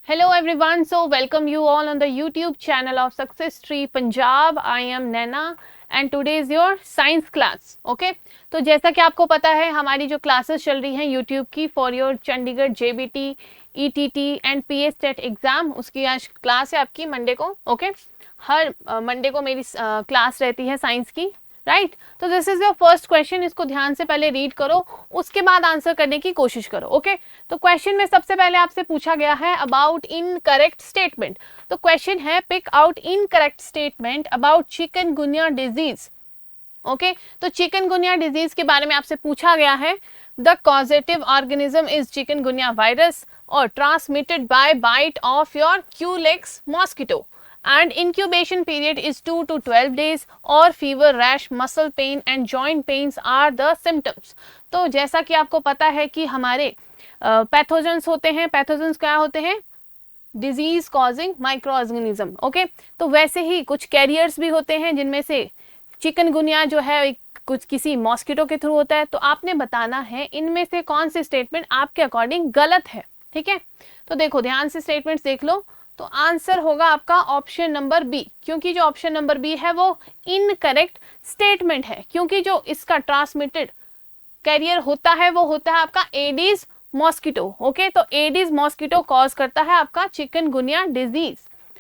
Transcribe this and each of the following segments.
Hello everyone, so welcome you all on the YouTube channel of Success Tree Punjab. I am Naina and today is your science class. Okay, तो जैसा कि आपको पता है हमारी जो क्लासेस चल रही हैं YouTube की for your Chandigarh JBT, ETT and PS TET exam, उसकी आज क्लास है आपकी मंडे को. ओके, हर मंडे को मेरी क्लास रहती है साइंस की, राइट. तो this is your first question, इसको ध्यान से पहले रीड करो, उसके बाद आंसर करने की कोशिश करो. ओके, तो क्वेश्चन में सबसे पहले आपसे पूछा गया है अबाउट इनकरेक्ट स्टेटमेंट. तो क्वेश्चन है pick out incorrect statement about chikungunya disease. Okay, तो चिकनगुनिया डिजीज के बारे में आपसे पूछा गया है the causative organism is chikungunya virus और transmitted by bite of your culex mosquito and incubation period is 2 to 12 days और fever, rash, muscle pain and joint pains are the symptoms. तो जैसा कि आपको पता है कि हमारे पैथोजेंस होते हैं. पैथोजेंस क्या होते हैं? Disease causing micro organism. Okay, तो वैसे ही कुछ कैरियर्स भी होते हैं जिनमें से चिकनगुनिया जो है कुछ किसी मॉस्किटो के थ्रू होता है. तो आपने बताना है इनमें से कौन सी स्टेटमेंट आपके अकॉर्डिंग गलत है. ठीक है, तो देखो ध्यान से स्टेटमेंट्स देख लो. तो आंसर होगा आपका ऑप्शन नंबर बी, क्योंकि जो ऑप्शन नंबर बी है वो इनकरेक्ट स्टेटमेंट है, क्योंकि जो इसका ट्रांसमिटेड कैरियर होता है वो होता है आपका एडीज मॉस्किटो. ओके, तो एडीज मॉस्किटो कॉज करता है आपका चिकनगुनिया डिजीज.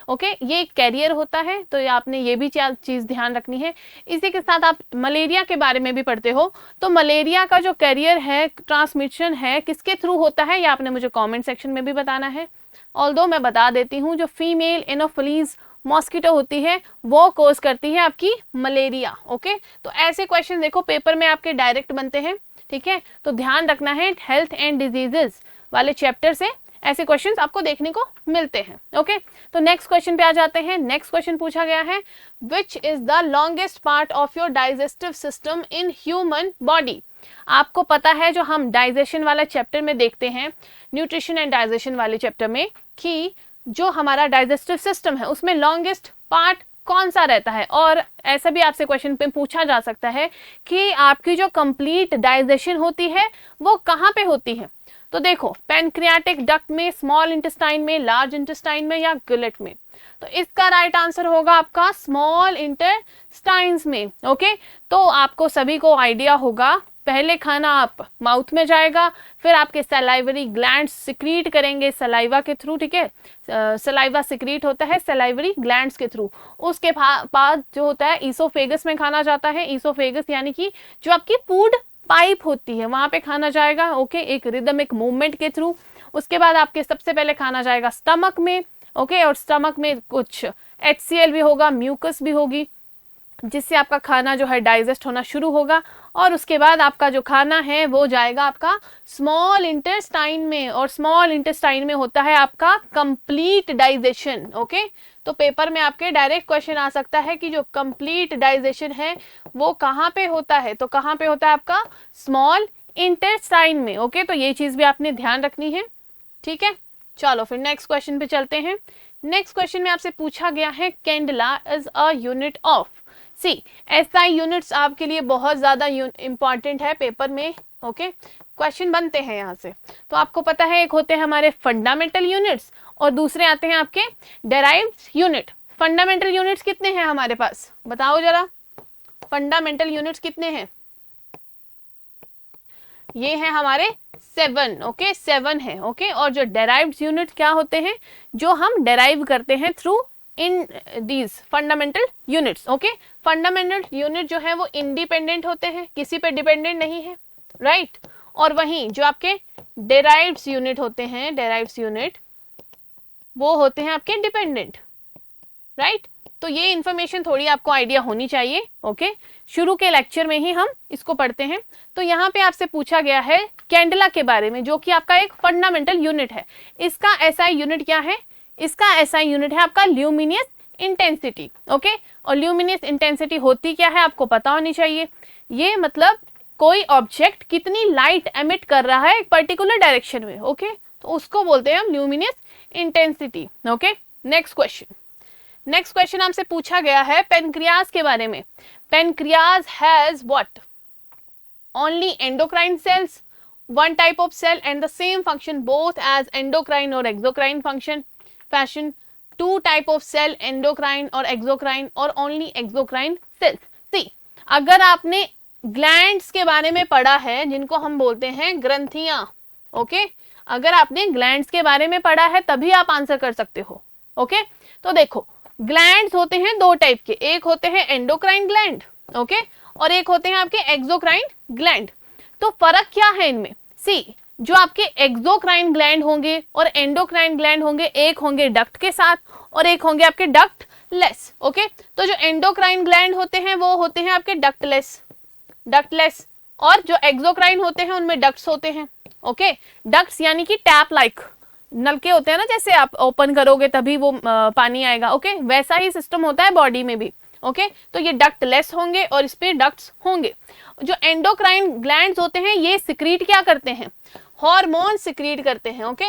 ओके, ये कैरियर होता है, तो आपने ये भी चीज ध्यान रखनी है. इसी के साथ आप मलेरिया के बारे में भी पढ़ते हो, तो मलेरिया का जो कैरियर है, ट्रांसमिशन है, किसके थ्रू होता है, ये आपने मुझे कमेंट सेक्शन में भी बताना है. ऑल्दो मैं बता देती हूँ, जो फीमेल एनोफिलीज मॉस्किटो होती है वो कोज करती है आपकी मलेरिया. ओके, तो ऐसे क्वेश्चन देखो पेपर में आपके डायरेक्ट बनते हैं. ठीक है, तो ध्यान रखना है हेल्थ एंड डिजीजेस वाले चैप्टर से ऐसे क्वेश्चंस आपको देखने को मिलते हैं. ओके, तो नेक्स्ट क्वेश्चन पे आ जाते हैं. नेक्स्ट क्वेश्चन पूछा गया है which is the longest part of your digestive system in human body. आपको पता है जो हम डाइजेशन वाला चैप्टर में देखते हैं, न्यूट्रिशन एंड डाइजेशन वाले चैप्टर में, कि जो हमारा डाइजेस्टिव सिस्टम है उसमें लॉन्गेस्ट पार्ट कौन सा रहता है. और ऐसा भी आपसे क्वेश्चन पे पूछा जा सकता है कि आपकी जो कंप्लीट डाइजेशन होती है वो कहाँ पे होती है. तो देखो पैनक्रियाटिक डक्ट में, स्मॉल इंटेस्टाइन में, लार्ज इंटेस्टाइन में या गलेट में. तो इसका राइट आंसर होगा आपका स्मॉल इंटेस्टाइन्स में. ओके, तो आपको सभी को आइडिया होगा पहले खाना आप माउथ में जाएगा, फिर आपके सलाइवरी ग्लैंड्स सिक्रीट करेंगे सलाइवा के थ्रू. ठीक है, सलाइवा सिक्रीट होता है सलाइवरी ग्लैंड्स के थ्रू. उसके बाद जो होता है ईसोफेगस में खाना जाता है. ईसोफेगस यानी कि जो आपकी फूड पाइप होती है वहां पे खाना जाएगा. ओके, एक रिदमिक मूवमेंट के थ्रू. उसके बाद आपके सबसे पहले खाना जाएगा स्टमक में. ओके, और स्टमक में कुछ HCl भी होगा, म्यूकस भी होगी, जिससे आपका खाना जो है डाइजेस्ट होना शुरू होगा. और उसके बाद आपका जो खाना है वो जाएगा आपका स्मॉल इंटेस्टाइन में, और स्मॉल इंटेस्टाइन में होता है आपका कंप्लीट डाइजेशन. ओके, तो पेपर में आपके डायरेक्ट क्वेश्चन आ सकता है कि जो कंप्लीट डाइजेशन है वो कहाँ पे होता है. तो कहाँ पे होता है आपका स्मॉल इंटेस्टाइन में. ओके, तो ये चीज भी आपने ध्यान रखनी है. ठीक है, चलो फिर नेक्स्ट क्वेश्चन पे चलते हैं. नेक्स्ट क्वेश्चन में आपसे पूछा गया है candela is a unit of. See, SI units आपके लिए बहुत ज्यादा इंपॉर्टेंट है पेपर में. ओके, क्वेश्चन बनते हैं यहाँ से. तो आपको पता है एक होते हैं हमारे फंडामेंटल यूनिट्स और दूसरे आते हैं आपके डेराइव्ड यूनिट. फंडामेंटल यूनिट्स कितने हैं हमारे पास, बताओ जरा. फंडामेंटल यूनिट्स कितने हैं? ये हैं हमारे 7. ओके, 7 है. ओके, और जो डेराइव्ड यूनिट क्या होते हैं, जो हम डेराइव करते हैं through in these fundamental units. Okay, fundamental unit जो है वो इंडिपेंडेंट होते हैं, किसी पे डिपेंडेंट नहीं है, राइट. और वहीं जो आपके डेराइव्ड यूनिट होते हैं, डेराइव्ड यूनिट वो होते हैं आपके डिपेंडेंट, राइट. तो ये इंफॉर्मेशन थोड़ी आपको आइडिया होनी चाहिए. ओके, शुरू के लेक्चर में ही हम इसको पढ़ते हैं. तो यहाँ पे आपसे पूछा गया है कैंडला के बारे में, जो कि आपका एक फंडामेंटल यूनिट है. इसका SI यूनिट क्या है? इसका SI यूनिट है आपका ल्यूमिनियस इंटेंसिटी. ओके, और ल्यूमिनियस इंटेंसिटी होती क्या है आपको पता होनी चाहिए. ये मतलब कोई ऑब्जेक्ट कितनी लाइट एमिट कर रहा है एक पर्टिकुलर डायरेक्शन में. ओके, तो उसको बोलते हैं हम luminous intensity. Okay, next question आपसे पूछा गया है पेनक्रियाज के बारे में. Pancreas has what? Only endocrine cells, one type of cell and the same function both as endocrine or exocrine function. fashion two type of cell, endocrine और exocrine और only exocrine cells. See, अगर आपने glands के बारे में पढ़ा है जिनको हम बोलते हैं ग्रंथियां, ओके, अगर आपने ग्लैंड्स के बारे में पढ़ा है तभी आप आंसर कर सकते हो, ओके। तो देखो ग्लैंड्स होते हैं दो टाइप के, एक होते हैं एंडोक्राइन ग्लैंड, ओके, और एक होते हैं आपके एक्सोक्राइन ग्लैंड। तो फर्क क्या है इनमें? सी, जो आपके एक्सोक्राइन ग्लैंड होंगे और एंडोक्राइन ग्लैंड होंगे, एक होंगे डक्ट के साथ और एक होंगे आपके डक्ट लेस, ओके। तो जो एंडोक्राइन ग्लैंड होते हैं वो होते हैं आपके डक्टलेस, और जो एक्सोक्राइन होते हैं उनमें डक्ट्स होते हैं, ओके। डक्ट्स यानी कि टैप लाइक नलके होते हैं ना, जैसे आप ओपन करोगे तभी वो पानी आएगा, ओके, वैसा ही सिस्टम होता है बॉडी में भी, ओके। तो ये डक्टलेस होंगे और इस पे डक्ट्स होंगे। जो एंडोक्राइन ग्लैंड्स होते हैं ये सिक्रीट क्या करते हैं? हार्मोन सिक्रीट करते हैं, ओके,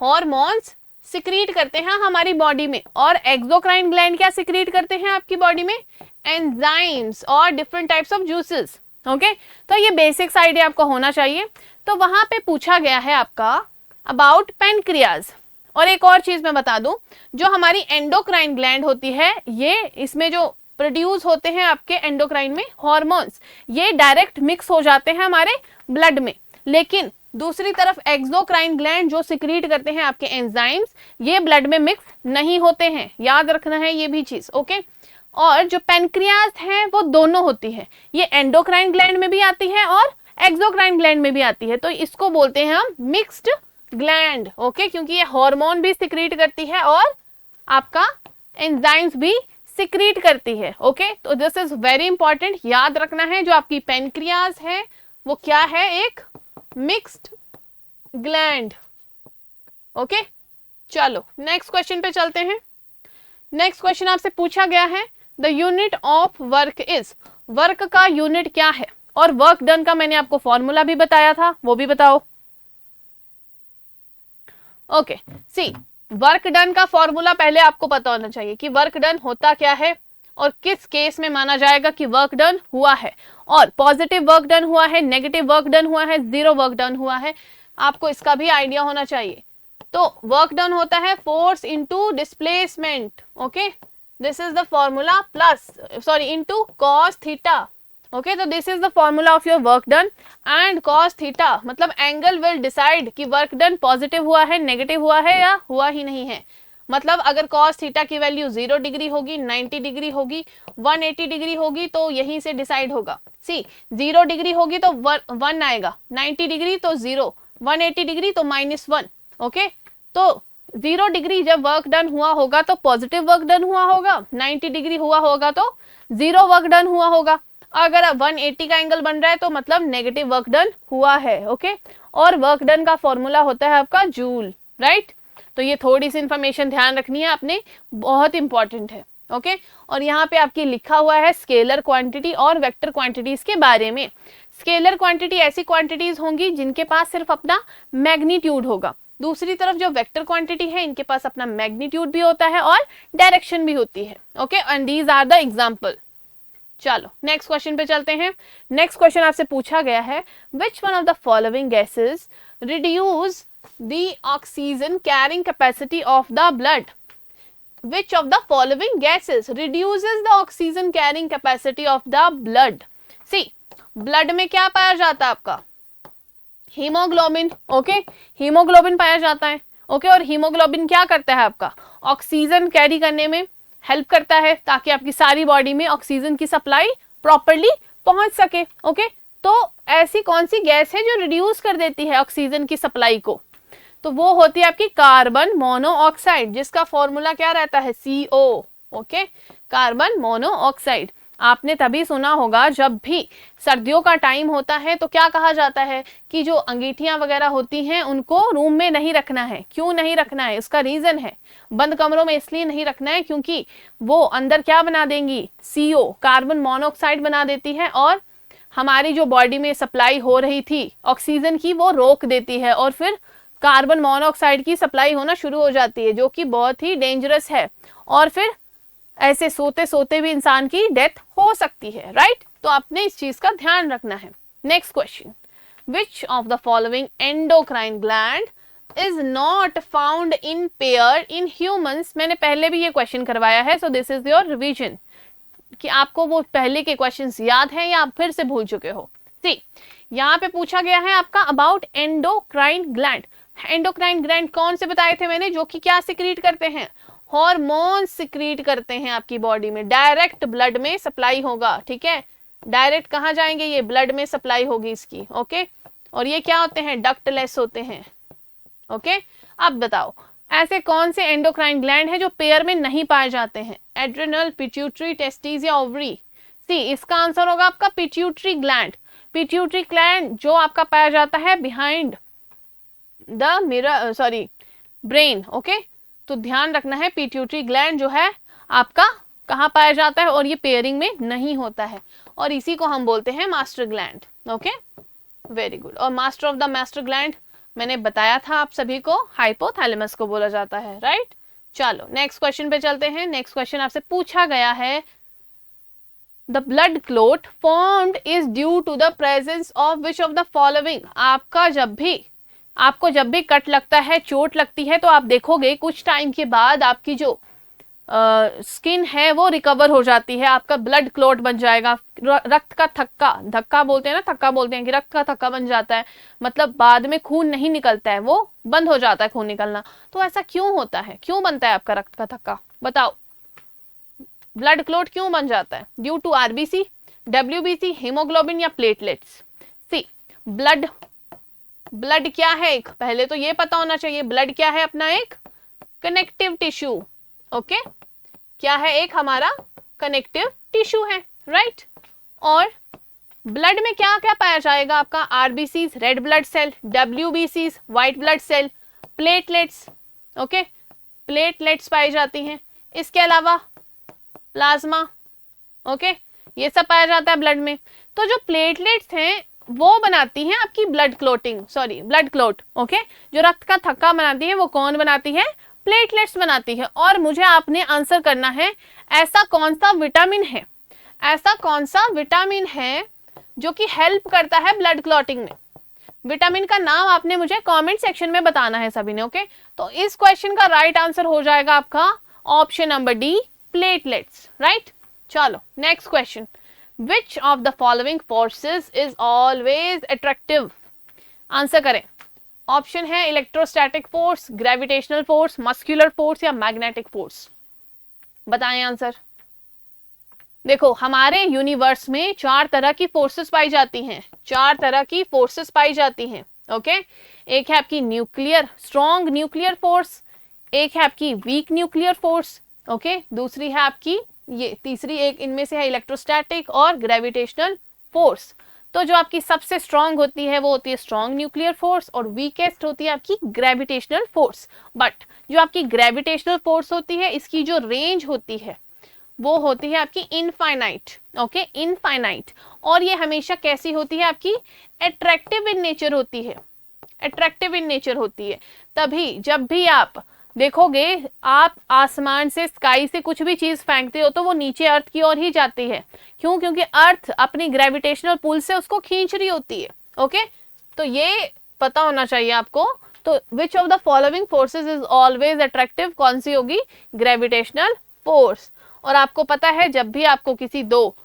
हार्मोन्स सिक्रीट करते हैं हमारी बॉडी में। और एक्सोक्राइन ग्लैंड क्या सिक्रीट करते हैं आपकी बॉडी में? एंजाइम्स और different types of juices, okay. तो ये बेसिक्स आइडिया आपको होना चाहिए। तो वहां पे पूछा गया है आपका अबाउट पेनक्रियाज। और एक और चीज मैं बता दूं, जो हमारी एंडोक्राइन ग्लैंड होती है ये, इसमें जो प्रोड्यूस होते हैं आपके एंडोक्राइन में हॉर्मोन्स, ये डायरेक्ट मिक्स हो जाते हैं हमारे ब्लड में। लेकिन दूसरी तरफ एक्सोक्राइन ग्लैंड जो सिक्रीट करते हैं आपके एंजाइम्स, ये ब्लड में मिक्स नहीं होते हैं, याद रखना है ये भी चीज, ओके। और जो पेनक्रियाज है वो दोनों होती है, ये एंडोक्राइन ग्लैंड में भी आती है और एक्सोक्राइन ग्लैंड में भी आती है। तो इसको बोलते हैं हम मिक्स्ड ग्लैंड, ओके, क्योंकि ये हार्मोन भी सिक्रीट करती है और आपका एंजाइम्स भी सिक्रीट करती है, ओके। तो दिस इज वेरी इंपॉर्टेंट, याद रखना है। जो आपकी पेनक्रियाज है वो क्या है? एक मिक्स्ड ग्लैंड, ओके। चलो नेक्स्ट क्वेश्चन पे चलते हैं। नेक्स्ट क्वेश्चन आपसे पूछा गया है the unit of work is, work का यूनिट क्या है? और वर्क डन का मैंने आपको फॉर्मूला भी बताया था, वो भी बताओ। ओके, सी, वर्क डन का फॉर्मूला पहले आपको पता होना चाहिए कि वर्क डन होता क्या है और किस केस में माना जाएगा कि वर्क डन हुआ है। और पॉजिटिव वर्क डन हुआ है, नेगेटिव वर्क डन हुआ है, जीरो वर्क डन हुआ है, आपको इसका भी आइडिया होना चाहिए। तो वर्क डन होता है force into displacement, okay, this is the formula, plus sorry into cos theta, okay. तो this is the formula of your work done. And cos theta मतलब एंगल विल डिसाइड कि work done positive हुआ है, negative हुआ है या हुआ ही नहीं है। मतलब अगर कॉस थीटा की वैल्यू 0 डिग्री होगी, 90 डिग्री होगी, 180 डिग्री होगी, तो यहीं से डिसाइड होगा। सी, 0 डिग्री होगी तो 1 आएगा, 90 डिग्री तो 0, 180 डिग्री तो -1, ओके। तो 0 डिग्री जब वर्क डन हुआ होगा तो पॉजिटिव वर्क डन हुआ होगा, 90 डिग्री हुआ होगा तो 0 वर्क डन हुआ होगा। अगर 180 का एंगल बन रहा है तो मतलब नेगेटिव वर्क डन हुआ है, ओके। और वर्क डन का फॉर्मूला होता है आपका जूल, राइट। तो ये थोड़ी सी इंफॉर्मेशन ध्यान रखनी है आपने, बहुत इंपॉर्टेंट है, ओके। और यहाँ पे आपकी लिखा हुआ है स्केलर क्वांटिटी और वेक्टर क्वांटिटीज के बारे में। स्केलर क्वांटिटी ऐसी क्वांटिटीज होंगी जिनके पास सिर्फ अपना मैग्नीट्यूड होगा। दूसरी तरफ जो वेक्टर क्वांटिटी है इनके पास अपना मैग्नीट्यूड भी होता है और डायरेक्शन भी होती है, okay. And these are the example. चलो नेक्स्ट क्वेश्चन पे चलते हैं। नेक्स्ट क्वेश्चन आपसे पूछा गया है which one of the following gases reduce the oxygen carrying capacity of the blood? Which of the following gases reduces the oxygen carrying capacity of the blood? See, blood में क्या पाया जाता है आपका? हीमोग्लोबिन, ओके, हीमोग्लोबिन पाया जाता है, okay. और हीमोग्लोबिन क्या करता है आपका? ऑक्सीजन कैरी करने में हेल्प करता है ताकि आपकी सारी बॉडी में ऑक्सीजन की सप्लाई प्रॉपरली पहुंच सके, ओके। तो ऐसी कौन सी गैस है जो रिड्यूस कर देती है ऑक्सीजन की सप्लाई को? तो वो होती है आपकी कार्बन मोनोऑक्साइड, जिसका फॉर्मूला क्या रहता है? CO, okay, carbon monoxide. आपने तभी सुना होगा जब भी सर्दियों का टाइम होता है तो क्या कहा जाता है कि जो अंगीठियां वगैरह होती हैं उनको रूम में नहीं रखना है। क्यों नहीं रखना है? इसका रीजन है, बंद कमरों में इसलिए नहीं रखना है क्योंकि वो अंदर क्या बना देंगी? CO, कार्बन मोनोऑक्साइड बना देती है और हमारी जो बॉडी में सप्लाई हो रही थी ऑक्सीजन की वो रोक देती है और फिर कार्बन मोनोऑक्साइड की सप्लाई होना शुरू हो जाती है, जो कि बहुत ही डेंजरस है। और फिर ऐसे सोते सोते भी इंसान की डेथ हो सकती है, राइट। तो आपने इस चीज का ध्यान रखना है। Next question, which of the following endocrine gland is not found in pair in humans. मैंने पहले भी ये क्वेश्चन करवाया है, so this is your revision कि आपको वो पहले के क्वेश्चंस याद हैं या आप फिर से भूल चुके हो। सी, यहाँ पे पूछा गया है आपका about endocrine gland. Endocrine gland कौन से बताए थे मैंने, जो कि क्या सिक्रीट करते हैं, हार्मोन सिक्रीट करते हैं आपकी बॉडी में, डायरेक्ट ब्लड में सप्लाई होगा, ठीक है, डायरेक्ट कहाँ जाएंगे, ये ब्लड में सप्लाई होगी इसकी, ओके। और ये क्या होते हैं, डक्टलेस होते हैं, ओके। अब बताओ ऐसे कौन से एंडोक्राइन ग्लैंड है जो पेयर में नहीं पाए जाते हैं, एड्रिनल, पिट्यूटरी, टेस्टिस या ओवरी। सी, इसका आंसर होगा आपका पिट्यूटरी ग्लैंड। पिट्यूटरी ग्लैंड जो आपका पाया जाता है behind the mirror, sorry, brain, okay. तो ध्यान रखना है पिट्यूटरी ग्लैंड जो है आपका कहाँ पाया जाता है और ये पेयरिंग में नहीं होता है, और इसी को हम बोलते हैं master gland, okay, very good. और master of the master gland मैंने बताया था आप सभी को, हाइपोथैलेमस को बोला जाता है, राइट। चलो नेक्स्ट क्वेश्चन पे चलते हैं। नेक्स्ट क्वेश्चन आपसे पूछा गया है, the blood clot formed is due to the presence of which of the following. आपको जब भी कट लगता है, चोट लगती है, तो आप देखोगे कुछ टाइम के बाद आपकी जो स्किन है वो रिकवर हो जाती है, आपका ब्लड क्लोट बन जाएगा, रक्त का थक्का, धक्का बोलते हैं ना, थक्का बोलते हैं कि रक्त का थक्का बन जाता है, मतलब बाद में खून नहीं निकलता है, वो बंद हो जाता है खून निकलना। तो ऐसा क्यों होता है, क्यों बनता है आपका रक्त का थक्का, बताओ, ब्लड क्लोट क्यों बन जाता है, due to RBC, WBC, haemoglobin या प्लेटलेट्स। सी, ब्लड क्या है, एक पहले तो ये पता होना चाहिए, ब्लड क्या है अपना, एक कनेक्टिव टिश्यू, ओके, क्या है, एक हमारा कनेक्टिव टिश्यू है, राइट। और ब्लड में क्या क्या पाया जाएगा आपका, आरबीसीज, रेड ब्लड सेल, डब्ल्यूबीसीज, white blood cell, platelets, okay, platelets पाई जाती हैं, इसके अलावा प्लाज्मा, ओके, ये सब पाया जाता है ब्लड में। तो जो प्लेटलेट्स हैं वो बनाती हैं आपकी blood clotting, sorry blood clot, okay, जो रक्त का थक्का बनाती है वो कौन बनाती है, प्लेटलेट्स बनाती है। और मुझे आपने आंसर करना है, ऐसा कौन सा विटामिन है, ऐसा कौन सा विटामिन है जो कि हेल्प करता है ब्लड क्लॉटिंग में। विटामिन का नाम आपने मुझे कमेंट सेक्शन में बताना है सभी ने, ओके। तो इस क्वेश्चन का राइट आंसर हो जाएगा आपका option number D, platelets, right. चलो next question, which of the following forces is always attractive. Answer करें, ऑप्शन है electrostatic force, gravitational force, muscular force या मैग्नेटिक फोर्स। बताएं आंसर। देखो हमारे यूनिवर्स में 4 तरह की फोर्सेस पाई जाती हैं, 4 तरह की फोर्सेस पाई जाती हैं, ओके। एक है आपकी न्यूक्लियर, स्ट्रॉन्ग न्यूक्लियर फोर्स, एक है आपकी वीक न्यूक्लियर फोर्स, ओके, दूसरी है आपकी ये, तीसरी एक इनमें से है इलेक्ट्रोस्टैटिक और ग्रेविटेशनल फोर्स। तो जो आपकी सबसे स्ट्रांग होती है वो होती है स्ट्रांग न्यूक्लियर फोर्स, और वीकेस्ट होती है आपकी ग्रेविटेशनल फोर्स। बट जो आपकी ग्रेविटेशनल फोर्स होती है, इसकी जो रेंज होती है वो होती है आपकी इनफाइनाइट, ओके, इनफाइनाइट। और ये हमेशा कैसी होती है आपकी, अट्रैक्टिव इन नेचर होती है, अट्रैक्टिव इन नेचर होती है। तभी जब भी आप देखोगे, आप आसमान से, स्काई से कुछ भी चीज फेंकते हो तो वो नीचे अर्थ की ओर ही जाती है, क्यों, क्योंकि अर्थ अपनी ग्रेविटेशनल पुल से उसको खींच रही होती है, ओके। तो ये पता होना चाहिए आपको। तो विच of the following forces is always attractive, कौन सी होगी, ग्रेविटेशनल फोर्स। और आपको पता है जब भी आपको किसी दो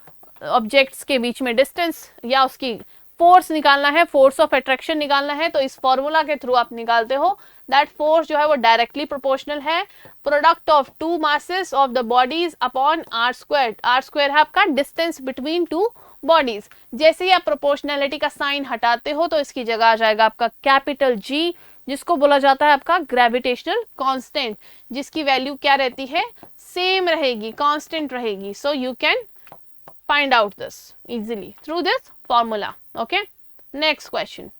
ऑब्जेक्ट्स के बीच में डिस्टेंस या उसकी फोर्स निकालना है, फोर्स ऑफ अट्रैक्शन निकालना है, तो इस फॉर्मूला के थ्रू आप निकालते हो। दैट फोर्स जो है वो डायरेक्टली प्रोपोर्शनल है product of 2 masses of the bodies upon r square. R square है आपका डिस्टेंस बिटवीन 2 बॉडीज। जैसे ही आप प्रोपोर्शनैलिटी का साइन हटाते हो तो इसकी जगह आ जाएगा आपका कैपिटल जी, जिसको बोला जाता है आपका ग्रेविटेशनल कांस्टेंट, जिसकी वैल्यू क्या रहती है, सेम रहेगी, कांस्टेंट रहेगी। So you can find out this easily through this formula, okay. Next question,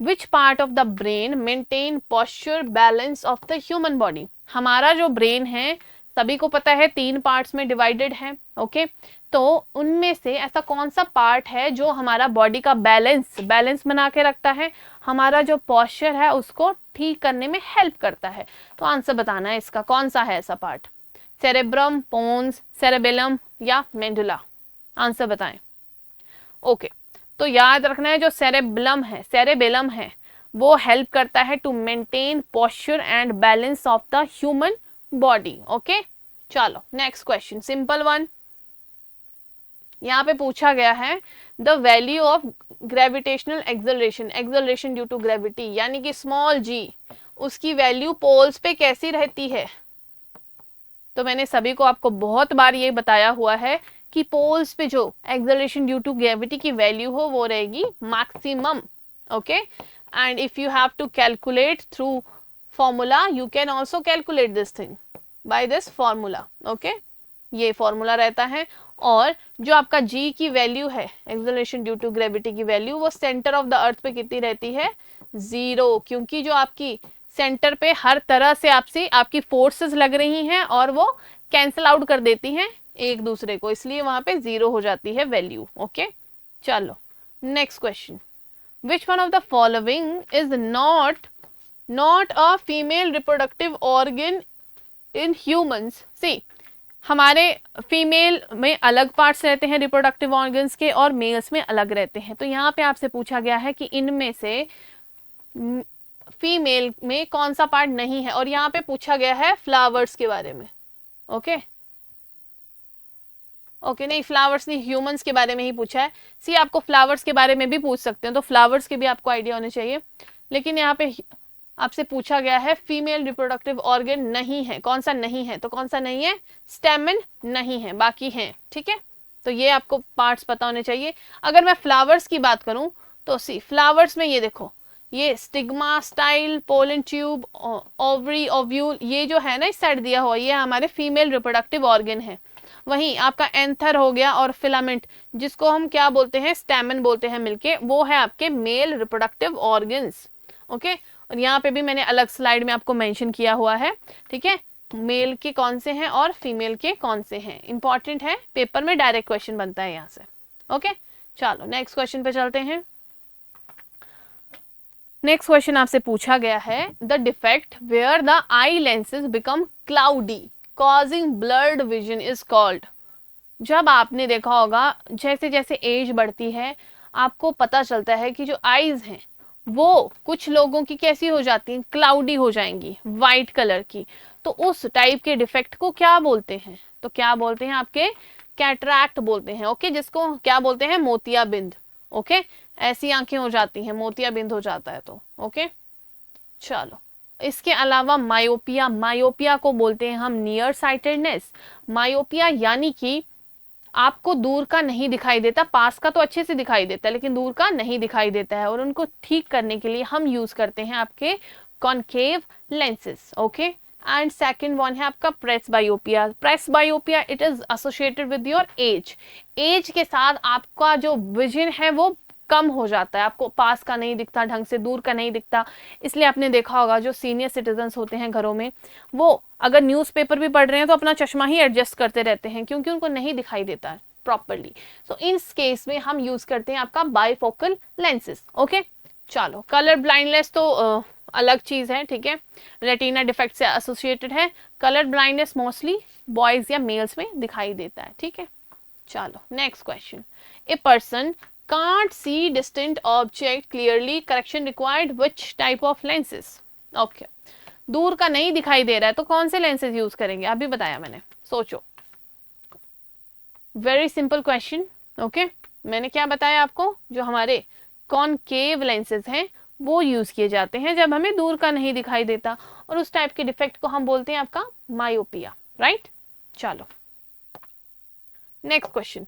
which part of the brain maintain posture balance of the human body। हमारा जो ब्रेन है सभी को पता है 3 पार्ट्स में डिवाइडेड है, ओके। तो उनमें से ऐसा कौन सा पार्ट है जो हमारा बॉडी का बैलेंस बना के रखता है, हमारा जो पोस्चर है उसको ठीक करने में हेल्प करता है। तो आंसर बताना है इसका, कौन सा है ऐसा पार्ट, सेरेब्रम, पोन्स, सेरेबेलम या मेंडुला। आंसर बताएं। ओके, तो याद रखना है जो सेरेबेलम है वो हेल्प करता है to maintain posture and balance of the human body. Okay, चलो नेक्स्ट क्वेश्चन, सिंपल वन। यहाँ पे पूछा गया है the value of gravitational acceleration, acceleration due to gravity, यानी कि स्मॉल जी, उसकी वैल्यू पोल्स पे कैसी रहती है। तो मैंने सभी को आपको बहुत बार ये बताया हुआ है कि पोल्स पे जो एक्सेलरेशन ड्यू टू ग्रेविटी की वैल्यू हो वो रहेगी maximum. Okay, and if you have to calculate through formula, you can also calculate this thing by this formula. Okay, ये फॉर्मूला रहता है। और जो आपका जी की वैल्यू है, एक्सेलरेशन ड्यू टू ग्रेविटी की वैल्यू, वो सेंटर ऑफ द अर्थ पे कितनी रहती है, 0, क्योंकि जो आपकी सेंटर पे हर तरह से आपकी फोर्सेस लग रही हैं और वो कैंसिल आउट कर देती हैं एक दूसरे को, इसलिए वहां पे 0 हो जाती है वैल्यू। ओके, चलो next question, which one of the following is not a female reproductive organ in humans. See, हमारे फीमेल में अलग पार्ट्स रहते हैं रिप्रोडक्टिव ऑर्गन्स के, और मेल्स में अलग रहते हैं। तो यहाँ पे आपसे पूछा गया है कि इनमें से फीमेल में कौन सा पार्ट नहीं है, और यहाँ पे पूछा गया है फ्लावर्स के बारे में। ओके ओके, नहीं फ्लावर्स नहीं, ह्यूमंस के बारे में ही पूछा है। सी, आपको फ्लावर्स के बारे में भी पूछ सकते हैं, तो फ्लावर्स के भी आपको आइडिया होने चाहिए, लेकिन यहाँ पे आपसे पूछा गया है फीमेल रिप्रोडक्टिव ऑर्गन नहीं है, कौन सा नहीं है, तो कौन सा नहीं है, स्टेमन नहीं है, बाकी हैं। ठीक है, तो ये आपको पार्ट्स पता होने चाहिए। अगर मैं फ्लावर्स की बात करूं तो सी, फ्लावर्स में ये देखो, ये stigma, style, pollen tube, ovary, ovule, ये जो है ना इस साइड दिया हुआ, ये हमारे फीमेल रिप्रोडक्टिव ऑर्गन है। वहीं आपका एंथर हो गया और फिलामेंट, जिसको हम क्या बोलते हैं, स्टेमन बोलते हैं मिलके, वो है आपके मेल रिप्रोडक्टिव ऑर्गन्स। ओके, और यहाँ पे भी मैंने अलग स्लाइड में आपको मेंशन किया हुआ है। ठीक है, मेल के कौन से हैं और फीमेल के कौन से हैं, इंपॉर्टेंट है, पेपर में डायरेक्ट क्वेश्चन बनता है यहाँ से। ओके, चलो नेक्स्ट क्वेश्चन पे चलते हैं। नेक्स्ट क्वेश्चन आपसे पूछा गया है the defect where the eye lenses become cloudy causing blurred vision is called. जब आपने देखा होगा जैसे जैसे एज बढ़ती है आपको पता चलता है कि जो आईज हैं वो कुछ लोगों की कैसी हो जाती हैं, क्लाउडी हो जाएंगी, वाइट कलर की। तो उस टाइप के डिफेक्ट को क्या बोलते हैं, तो क्या बोलते हैं, आपके कैटरैक्ट बोलते हैं। ओके, जिसको क्या बोलते हैं, मोतियाबिंद। ओके, ऐसी आंखें हो जाती हैं, मोतियाबिंद हो जाता है तो। ओके, चलो इसके अलावा मायोपिया, मायोपिया को बोलते हैं हम नियर साइटेडनेस। मायोपिया यानी कि आपको दूर का नहीं दिखाई देता, पास का तो अच्छे से दिखाई देता है लेकिन दूर का नहीं दिखाई देता है, और उनको ठीक करने के लिए हम यूज करते हैं आपके concave lenses. Okay, and second one है आपका presbyopia. Presbyopia it is associated with your age, age के साथ आपका जो विजन है वो कम हो जाता है, आपको पास का नहीं दिखता ढंग से, दूर का नहीं दिखता। इसलिए आपने देखा होगा जो सीनियर सिटीजन्स होते हैं घरों में, वो अगर न्यूज़पेपर भी पढ़ रहे हैं तो अपना चश्मा ही एडजस्ट करते रहते हैं क्योंकि उनको नहीं दिखाई देता है प्रॉपरली। सो इस केस में हम यूज करते हैं आपका बाइफोकल लेंसेज। ओके, चलो कलर ब्लाइंडनेस तो अलग चीज है। ठीक है, रेटिना डिफेक्ट से एसोसिएटेड है। कलर ब्लाइंडनेस मोस्टली बॉयज या मेल्स में दिखाई देता है। ठीक है, चलो next question, a person can't see distant object clearly, correction required, which type of lenses? Okay, दूर का नहीं दिखाई दे रहा है तो कौन से लेंसेज यूज करेंगे, अभी बताया मैंने, सोचो। Very simple question. ओके, मैंने क्या बताया आपको, जो हमारे कॉनकेव लेंसेज हैं वो यूज किए जाते हैं जब हमें दूर का नहीं दिखाई देता, और उस टाइप के डिफेक्ट को हम बोलते हैं आपका मायोपिया। राइट, चलो next question,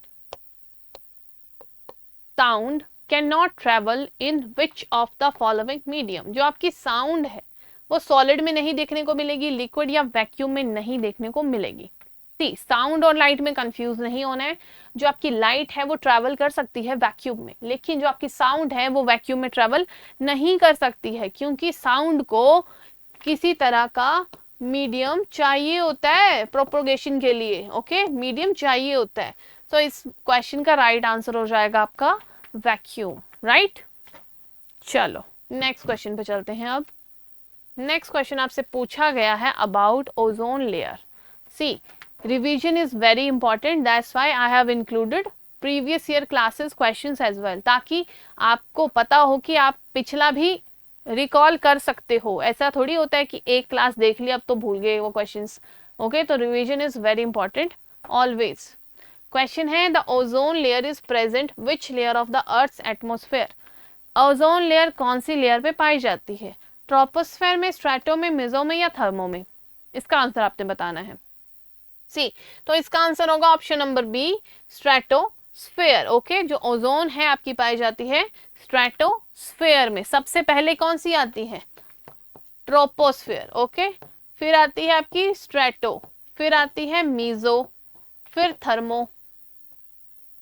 sound can not travel in which of the following medium. जो आपकी साउंड है वो सॉलिड में नहीं देखने को मिलेगी, लिक्विड या वैक्यूम में नहीं देखने को मिलेगी। सी, साउंड और लाइट में कंफ्यूज नहीं होना है। जो आपकी लाइट है वो ट्रैवल कर सकती है वैक्यूम में, लेकिन जो आपकी साउंड है वो वैक्यूम में ट्रैवल नहीं कर सकती है, क्योंकि साउंड को किसी तरह का मीडियम चाहिए होता है प्रोपोगेशन के लिए। ओके, मीडियम चाहिए होता है। तो इस क्वेश्चन का राइट आंसर हो जाएगा आपका वैक्यूम। राइट, चलो नेक्स्ट क्वेश्चन पे चलते हैं। अब नेक्स्ट क्वेश्चन आपसे पूछा गया है about ozone layer. See, revision is very important, that's why I have included previous year classes questions as well, ताकि आपको पता हो कि आप पिछला भी रिकॉल कर सकते हो। ऐसा थोड़ी होता है कि एक क्लास देख लिया अब तो भूल गए वो क्वेश्चंस। ओके, तो revision is very important always. Question है the ozone layer is present which layer of the earth's atmosphere. Ozone layer कौन सी लेयर पे पाई जाती है? ट्रोपोस्फेयर में, स्ट्रेटो में, मेसो में या थर्मो में? इसका आंसर आपने बताना है। सी, तो इसका आंसर होगा option number B, stratosphere. Okay, जो ओजोन है आपकी पाई जाती है स्ट्रेटोस्फेयर में। सबसे पहले कौन सी आती है? ट्रोपोस्फेयर। ओके, फिर आती है आपकी स्ट्रेटो, फिर आती है मीजो, फिर थर्मो,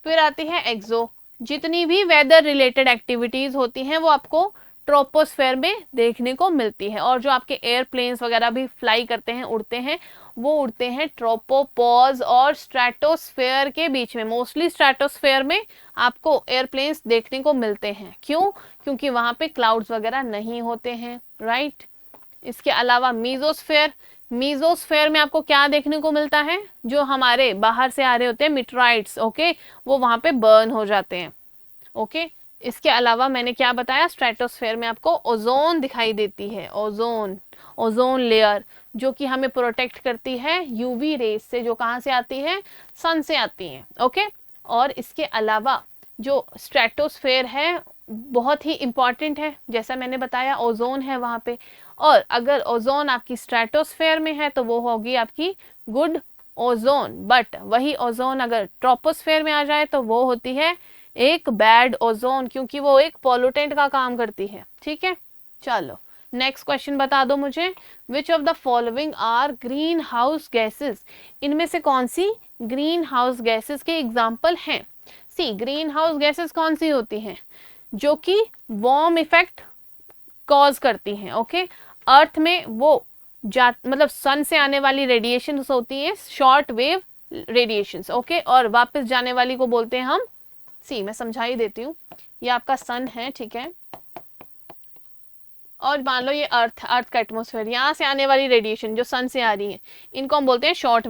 फिर आती है एक्सो। जितनी भी वेदर रिलेटेड एक्टिविटीज होती हैं वो आपको ट्रोपोस्फेयर में देखने को मिलती है। और जो आपके एयरप्लेन्स वगैरह भी फ्लाई करते हैं, उड़ते हैं, वो उड़ते हैं ट्रोपोपॉज और स्ट्रेटोस्फेयर के बीच में। मोस्टली स्ट्रेटोस्फेयर में आपको एयरप्लेन्स देखने को मिलते हैं। क्यों? क्योंकि वहां पे क्लाउड्स वगैरह नहीं होते हैं, राइट। इसके अलावा मीजोस्फेयर, मीजोस्फेयर में आपको क्या देखने को मिलता है? जो हमारे बाहर से आ रहे होते हैं मिट्राइट्स, ओके, वो वहां पे बर्न हो जाते हैं। ओके, इसके अलावा मैंने क्या बताया? स्ट्रेटोस्फेयर में आपको ओजोन दिखाई देती है, ओजोन, ओजोन लेयर, जो कि हमें प्रोटेक्ट करती है यूवी रेज से, जो कहाँ से आती है? सन से आती है। ओके, और इसके अलावा जो स्ट्रेटोस्फेयर है बहुत ही इंपॉर्टेंट है, जैसा मैंने बताया ओजोन है वहां पे। और अगर ओजोन आपकी स्ट्रेटोस्फेयर में है तो वो होगी आपकी गुड ओजोन, बट वही ओजोन अगर ट्रोपोस्फेयर में आ जाए तो वो होती है एक बैड ओजोन, क्योंकि वो एक पॉल्यूटेंट का काम करती है। ठीक है, चलो नेक्स्ट क्वेश्चन बता दो मुझे। Which of the following are green house gases. इनमें से कौन सी ग्रीन हाउस गैसेस के एग्जाम्पल हैं? सी, ग्रीन हाउस गैसेस कौन सी होती हैं? जो कि वार्म इफेक्ट कॉज करती हैं। ओके, अर्थ में वो मतलब सन से आने वाली रेडिएशन होती है शॉर्ट वेव रेडिएशंस। ओके, और वापस जाने वाली को बोलते हैं हम, सी मैं समझा ही देती हूँ, ये आपका सन है, ठीक है, और मान लो ये अर्थ का एटमॉस्फेयर, यहाँ से आने वाली रेडिएशन जो सन से आ रही है, इनको हम बोलते हैं शॉर्ट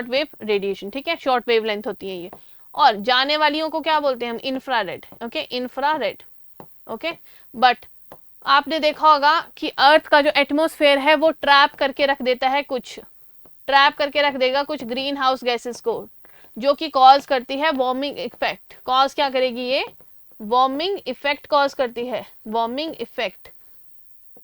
वेव रेडिएशन। ठीक है, शॉर्ट वेव लेंथ होती है ये। और जाने वालियों को क्या बोलते हैं हम? Infrared. Okay, infrared. Okay, but आपने देखा होगा कि अर्थ का जो एटमॉस्फेयर है वो ट्रैप करके रख देता है, कुछ ट्रैप करके रख देगा कुछ ग्रीन हाउस गैसेस को, जो कि कॉज करती है वार्मिंग इफेक्ट। कॉज क्या करेगी? ये वार्मिंग इफेक्ट कॉज करती है, वार्मिंग इफेक्ट।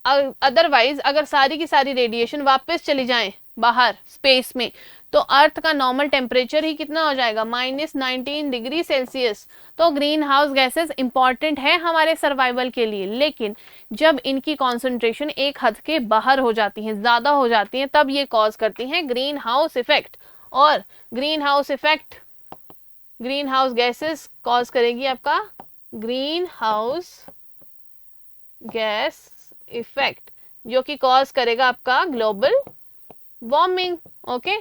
अदरवाइज अगर सारी की सारी रेडिएशन वापस चली जाए बाहर स्पेस में, तो अर्थ का नॉर्मल टेम्परेचर ही कितना हो जाएगा? -19 डिग्री सेल्सियस। तो ग्रीन हाउस गैसेस इंपॉर्टेंट है हमारे सर्वाइवल के लिए, लेकिन जब इनकी कॉन्सेंट्रेशन एक हद के बाहर हो जाती है, ज्यादा हो जाती है, तब ये कॉज करती हैं ग्रीन हाउस इफेक्ट। और green house effect, green house gases cause करेगी आपका ग्रीन हाउस गैस इफेक्ट, जो कि कॉज करेगा आपका ग्लोबल वार्मिंग। ओके,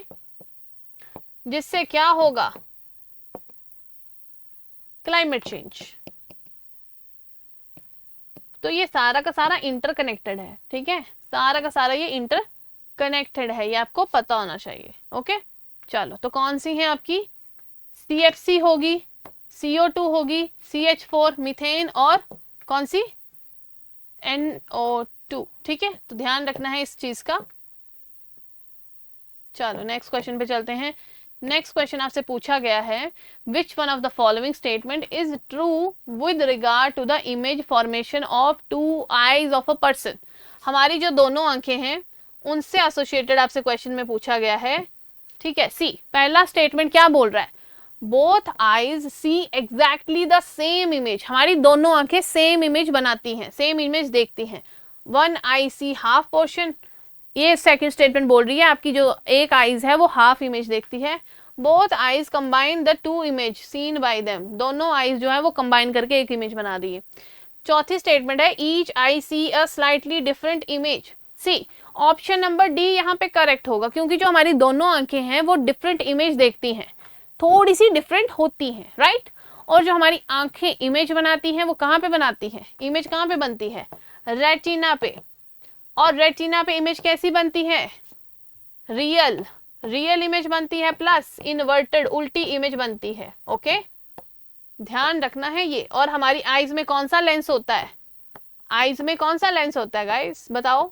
जिससे क्या होगा? Climate change. तो ये सारा का सारा इंटरकनेक्टेड है। ठीक है, सारा का सारा ये इंटरकनेक्टेड है, ये आपको पता होना चाहिए। ओके, चलो तो कौन सी है आपकी? CFC होगी, CO2 होगी, CH4 मीथेन, और कौन सी? NO2। ठीक है, तो ध्यान रखना है इस चीज का। चलो नेक्स्ट क्वेश्चन पे चलते हैं। नेक्स्ट क्वेश्चन आपसे पूछा गया है, which one of the following statement is true with regard to the image formation of 2 eyes of a person. हमारी जो दोनों आंखें हैं उनसे एसोसिएटेड आपसे क्वेश्चन में पूछा गया है। ठीक है, सी, पहला स्टेटमेंट क्या बोल रहा है? Both eyes C exactly the same image. हमारी दोनों आंखें सेम इमेज बनाती हैं, सेम इमेज देखती हैं। 1 आई सी हाफ पोर्शन, ये सेकंड स्टेटमेंट बोल रही है आपकी जो एक आईज है वो हाफ इमेज देखती है। Both eyes combine the 2 image seen by them. दोनों आईज जो है वो कंबाइन करके एक इमेज बना रही है। चौथी स्टेटमेंट है, each eye see a slightly different image. See, option number D यहाँ पे करेक्ट होगा, क्योंकि जो हमारी दोनों आंखें हैं वो डिफरेंट इमेज देखती हैं, थोड़ी सी डिफरेंट होती हैं, राइट। और जो हमारी आंखें इमेज बनाती हैं वो कहाँ पे बनाती है? इमेज कहाँ पे बनती है? रेटिना पे। और रेटिना पे इमेज कैसी बनती है? रियल इमेज बनती है, प्लस इन्वर्टेड उल्टी इमेज बनती है। ओके, ध्यान रखना है ये। और हमारी आईज में कौन सा लेंस होता है? आईज में कौन सा लेंस होता है गाइस, बताओ?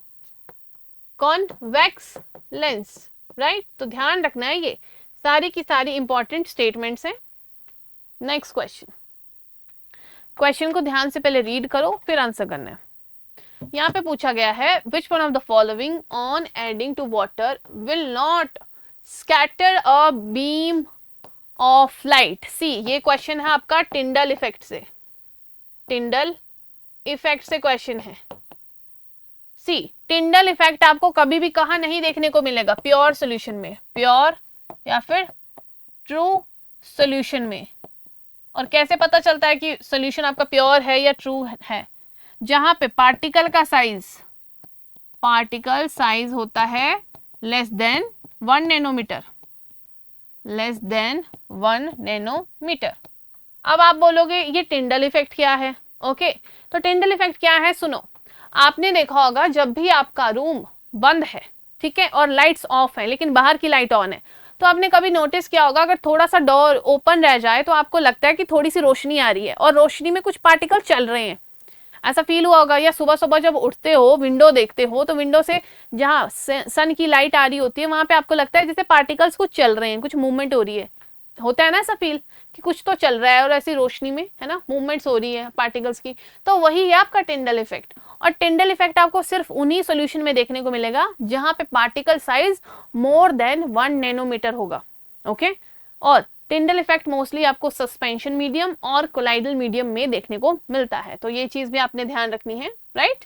Convex lens, right? तो ध्यान रखना है, ये सारी की सारी इंपॉर्टेंट स्टेटमेंट्स हैं। नेक्स्ट क्वेश्चन, क्वेश्चन को ध्यान से पहले रीड करो फिर आंसर करना है। यहाँ पे पूछा गया है which one of the following on adding to water will not scatter a beam of light. See, ये क्वेश्चन है आपका टिंडल इफेक्ट से, टिंडल इफेक्ट से क्वेश्चन है। सी, टिंडल इफेक्ट आपको कभी भी कहाँ नहीं देखने को मिलेगा? प्योर सोल्यूशन में, प्योर या फिर ट्रू सोल्यूशन में। और कैसे पता चलता है कि सोल्यूशन आपका प्योर है या ट्रू है? जहां पे पार्टिकल का साइज, पार्टिकल साइज होता है less than 1 nanometre, less than 1 nanometre. अब आप बोलोगे ये टिंडल इफेक्ट क्या है? ओके, तो टिंडल इफेक्ट क्या है सुनो। आपने देखा होगा जब भी आपका रूम बंद है, ठीक है, और लाइट्स ऑफ है लेकिन बाहर की लाइट ऑन है, तो आपने कभी नोटिस किया होगा अगर थोड़ा सा डोर ओपन रह जाए तो आपको लगता है कि थोड़ी सी रोशनी आ रही है और रोशनी में कुछ पार्टिकल चल रहे हैं, ऐसा फील हुआ होगा। या सुबह सुबह जब उठते हो, विंडो देखते हो, तो विंडो से जहाँ सन की लाइट आ रही होती है वहां पे आपको लगता है जैसे पार्टिकल्स कुछ चल रहे हैं, कुछ मूवमेंट हो रही है, होता है ना ऐसा फील कि कुछ तो चल रहा है और ऐसी रोशनी में, है ना, मूवमेंट्स हो रही है पार्टिकल्स की। तो वही है आपका टिंडल इफेक्ट। और टिंडल इफेक्ट आपको सिर्फ उन्हीं सॉल्यूशन में देखने को मिलेगा जहां पे particle size more than 1 nanometre होगा। ओके, और टिंडल इफेक्ट मोस्टली आपको सस्पेंशन मीडियम और कोलाइडल मीडियम में देखने को मिलता है, तो ये चीज भी आपने ध्यान रखनी है, राइट?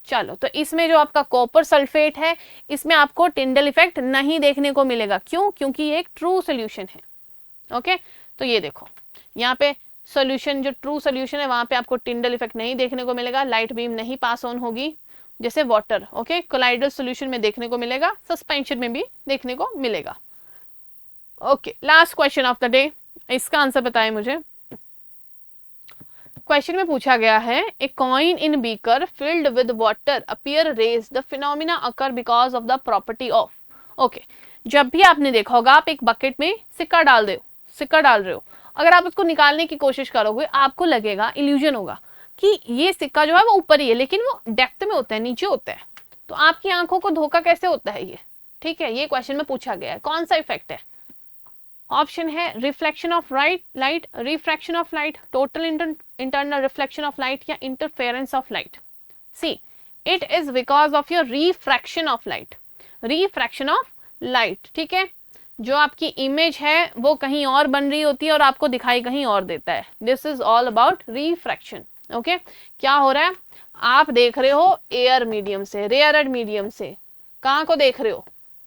चलो, तो इसमें जो आपका कॉपर सल्फेट है इसमें आपको टिंडल इफेक्ट नहीं देखने को मिलेगा। क्यों? क्योंकि ये एक ट्रू सोल्यूशन है। ओके, तो ये देखो यहाँ पे सोल्यूशन, जो ट्रू सोल्यूशन है वहां पे आपको टिंडल इफेक्ट नहीं देखने को मिलेगा, लाइट बीम नहीं पास ऑन होगी जैसे वाटर। ओके, कोलाइडल सोल्यूशन में देखने को मिलेगा, सस्पेंशन में भी देखने को मिलेगा। Okay, last question of the day, इसका आंसर बताएं मुझे। क्वेश्चन में पूछा गया है a coin in beaker filled with water appear raise, the phenomena occur because of the property of. Okay, जब भी आपने देखा होगा आप एक बकेट में सिक्का डाल रहे हो, अगर आप उसको निकालने की कोशिश करोगे आपको लगेगा, इल्यूजन होगा कि ये सिक्का जो है वो ऊपर ही है, लेकिन वो डेप्थ में होता है, नीचे होता है। तो आपकी आंखों को धोखा कैसे होता है ये? ठीक है, ये क्वेश्चन में पूछा गया है। कौन सा इफेक्ट है? ऑप्शन है reflection of light, refraction of light, total internal reflection of light या interference of light. See, it is because of your refraction of light, refraction of light. ठीक है, जो आपकी इमेज है वो कहीं और बन रही होती है और आपको दिखाई कहीं और देता है। This is all about refraction. Okay, क्या हो रहा है? आप देख रहे हो एयर मीडियम से, रेयरड मीडियम से। कहाँ को देख रहे हो?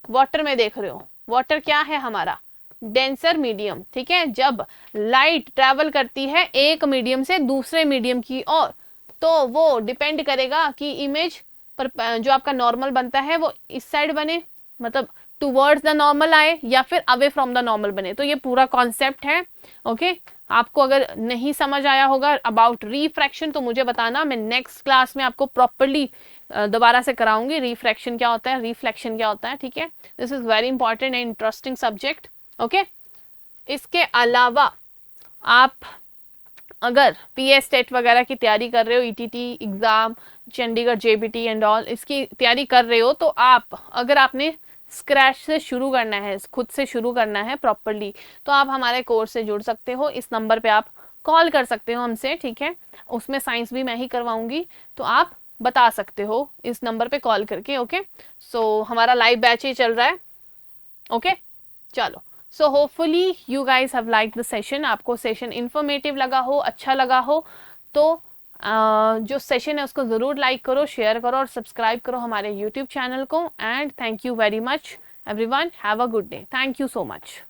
वाटर में देख रहे हो। वाटर क्या है हमारा? Denser medium. ठीक है, जब लाइट ट्रेवल करती है एक मीडियम से दूसरे मीडियम की ओर, तो वो डिपेंड करेगा कि इमेज पर जो आपका नॉर्मल बनता है वो इस साइड बने, मतलब टुवर्ड्स द नॉर्मल आए, या फिर अवे फ्रॉम द नॉर्मल बने। तो ये पूरा कॉन्सेप्ट है। ओके, आपको अगर नहीं समझ आया होगा अबाउट रिफ्रैक्शन तो मुझे बताना, मैं नेक्स्ट क्लास में आपको प्रॉपर्ली दोबारा से कराऊंगी रिफ्रैक्शन क्या होता है, रिफ्लेक्शन क्या होता है। ठीक है, this is very important and interesting subject. Okay, इसके अलावा आप अगर पीएस टेट वगैरह की तैयारी कर रहे हो, ETT exam, Chandigarh JBT and all, इसकी तैयारी कर रहे हो, तो आप अगर आपने स्क्रैच से शुरू करना है, खुद से शुरू करना है प्रॉपर्ली, तो आप हमारे कोर्स से जुड़ सकते हो। इस नंबर पे आप कॉल कर सकते हो हमसे। ठीक है, उसमें साइंस भी मैं ही करवाऊंगी, तो आप बता सकते हो इस नंबर पे कॉल करके। ओके, सो हमारा लाइव बैच ही चल रहा है। ओके, चलो, so hopefully you guys have like the session. आपको सेशन इन्फॉर्मेटिव लगा हो, अच्छा लगा हो, तो जो सेशन है उसको ज़रूर लाइक करो, शेयर करो और सब्सक्राइब करो हमारे यूट्यूब चैनल को। And thank you very much everyone, have a good day. Thank you so much.